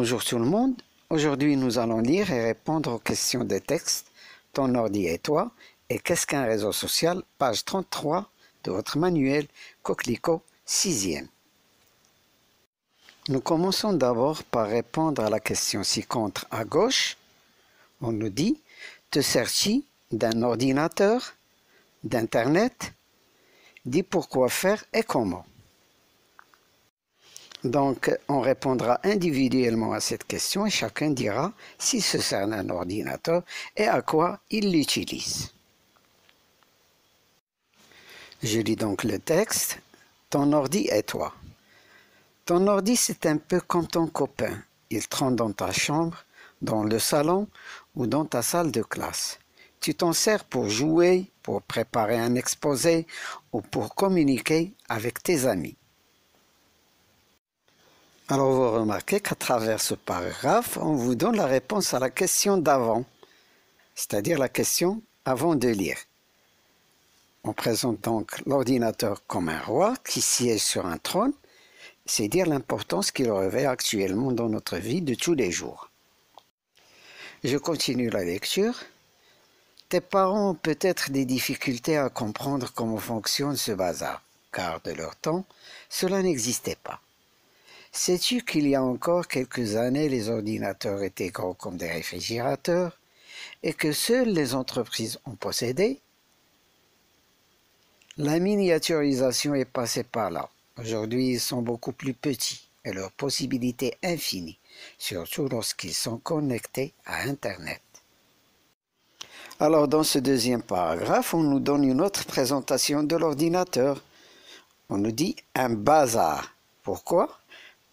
Bonjour tout le monde, aujourd'hui nous allons lire et répondre aux questions des textes Ton ordi et toi et Qu'est-ce qu'un réseau social, page 33 de votre manuel Coquelicot 6e. Nous commençons d'abord par répondre à la question ci-contre à gauche. On nous dit « Te sers-tu d'un ordinateur, d'internet? Dis pourquoi faire et comment ?» Donc, on répondra individuellement à cette question et chacun dira s'il se sert d'un ordinateur et à quoi il l'utilise. Je lis donc le texte. Ton ordi et toi. Ton ordi, c'est un peu comme ton copain. Il trône dans ta chambre, dans le salon ou dans ta salle de classe. Tu t'en sers pour jouer, pour préparer un exposé ou pour communiquer avec tes amis. Alors vous remarquez qu'à travers ce paragraphe, on vous donne la réponse à la question d'avant, c'est-à-dire la question avant de lire. On présente donc l'ordinateur comme un roi qui siège sur un trône, c'est dire l'importance qu'il revêt actuellement dans notre vie de tous les jours. Je continue la lecture. Tes parents ont peut-être des difficultés à comprendre comment fonctionne ce bazar, car de leur temps, cela n'existait pas. Sais-tu qu'il y a encore quelques années, les ordinateurs étaient gros comme des réfrigérateurs et que seules les entreprises en possédaient? La miniaturisation est passée par là. Aujourd'hui, ils sont beaucoup plus petits et leurs possibilités infinies, surtout lorsqu'ils sont connectés à Internet. Alors, dans ce deuxième paragraphe, on nous donne une autre présentation de l'ordinateur. On nous dit un bazar. Pourquoi?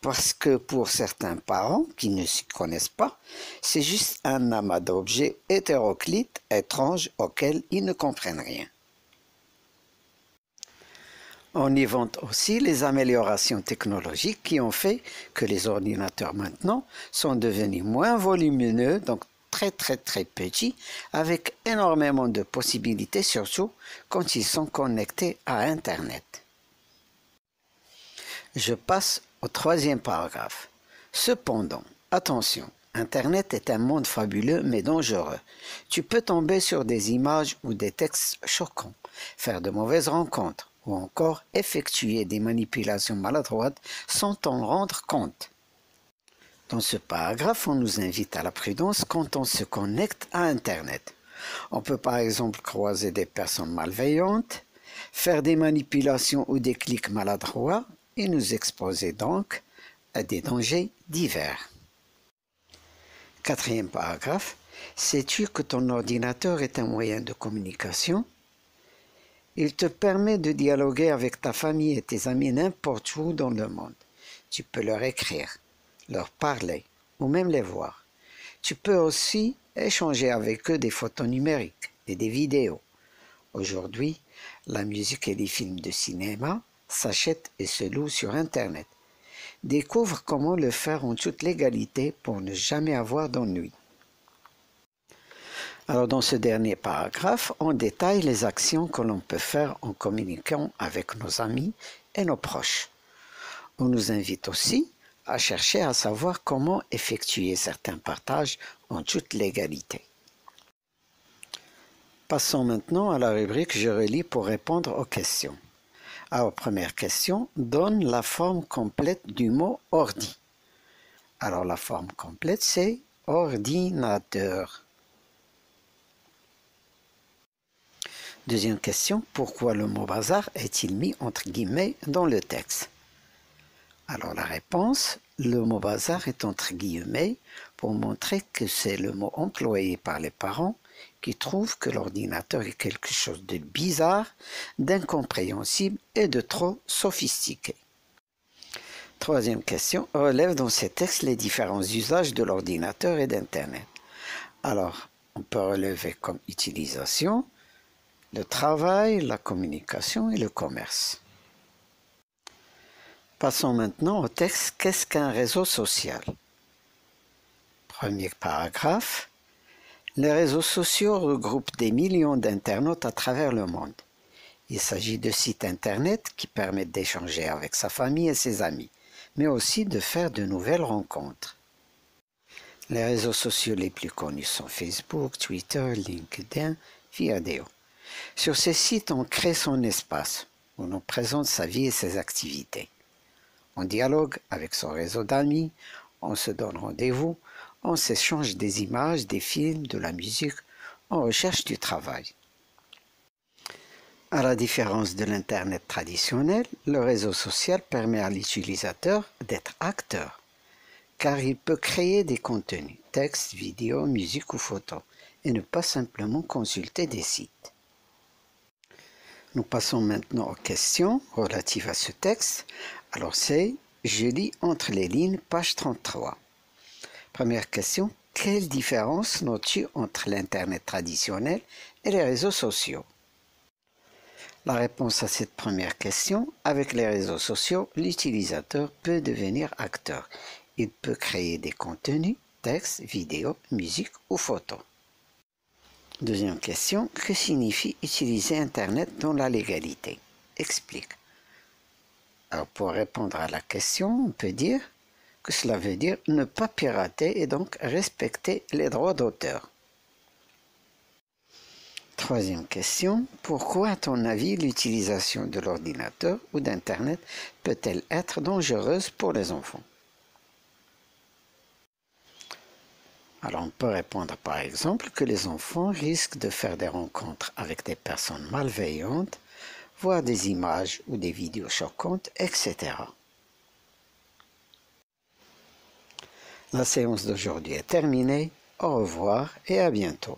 Parce que pour certains parents qui ne s'y connaissent pas, c'est juste un amas d'objets hétéroclites, étranges, auxquels ils ne comprennent rien. On y vante aussi les améliorations technologiques qui ont fait que les ordinateurs maintenant sont devenus moins volumineux, donc très petits, avec énormément de possibilités, surtout quand ils sont connectés à Internet. Je passe au troisième paragraphe. Cependant, attention, Internet est un monde fabuleux mais dangereux. Tu peux tomber sur des images ou des textes choquants, faire de mauvaises rencontres ou encore effectuer des manipulations maladroites sans t'en rendre compte. Dans ce paragraphe, on nous invite à la prudence quand on se connecte à Internet. On peut par exemple croiser des personnes malveillantes, faire des manipulations ou des clics maladroits, et nous exposer donc à des dangers divers. Quatrième paragraphe. Sais-tu que ton ordinateur est un moyen de communication? Il te permet de dialoguer avec ta famille et tes amis n'importe où dans le monde. Tu peux leur écrire, leur parler ou même les voir. Tu peux aussi échanger avec eux des photos numériques et des vidéos. Aujourd'hui, la musique et les films de cinéma s'achètent et se louent sur Internet. Découvre comment le faire en toute légalité pour ne jamais avoir d'ennui. Alors dans ce dernier paragraphe, on détaille les actions que l'on peut faire en communiquant avec nos amis et nos proches. On nous invite aussi à chercher à savoir comment effectuer certains partages en toute légalité. Passons maintenant à la rubrique « Je relis » pour répondre aux questions. Alors, première question, donne la forme complète du mot « ordi ». Alors, la forme complète, c'est « ordinateur ». Deuxième question, pourquoi le mot « bazar » est-il mis entre guillemets dans le texte? Alors, la réponse, le mot « bazar » est entre guillemets pour montrer que c'est le mot employé par les parents qui trouvent que l'ordinateur est quelque chose de bizarre, d'incompréhensible et de trop sophistiqué. Troisième question, relève dans ces textes les différents usages de l'ordinateur et d'Internet. Alors, on peut relever comme utilisation le travail, la communication et le commerce. Passons maintenant au texte « Qu'est-ce qu'un réseau social ?» Premier paragraphe. Les réseaux sociaux regroupent des millions d'internautes à travers le monde. Il s'agit de sites internet qui permettent d'échanger avec sa famille et ses amis, mais aussi de faire de nouvelles rencontres. Les réseaux sociaux les plus connus sont Facebook, Twitter, LinkedIn, Viadeo. Sur ces sites, on crée son espace, où l'on présente sa vie et ses activités. On dialogue avec son réseau d'amis, on se donne rendez-vous, on s'échange des images, des films, de la musique, on recherche du travail. À la différence de l'Internet traditionnel, le réseau social permet à l'utilisateur d'être acteur, car il peut créer des contenus, textes, vidéos, musique ou photos, et ne pas simplement consulter des sites. Nous passons maintenant aux questions relatives à ce texte. Alors c'est « Je lis entre les lignes » page 33. Première question, quelle différence notes-tu entre l'Internet traditionnel et les réseaux sociaux? La réponse à cette première question, avec les réseaux sociaux, l'utilisateur peut devenir acteur. Il peut créer des contenus, textes, vidéos, musique ou photos. Deuxième question, que signifie utiliser Internet dans la légalité? Explique. Alors pour répondre à la question, on peut dire que cela veut dire ne pas pirater et donc respecter les droits d'auteur. Troisième question, pourquoi à ton avis l'utilisation de l'ordinateur ou d'Internet peut-elle être dangereuse pour les enfants? Alors on peut répondre par exemple que les enfants risquent de faire des rencontres avec des personnes malveillantes, voir des images ou des vidéos choquantes, etc. La séance d'aujourd'hui est terminée. Au revoir et à bientôt.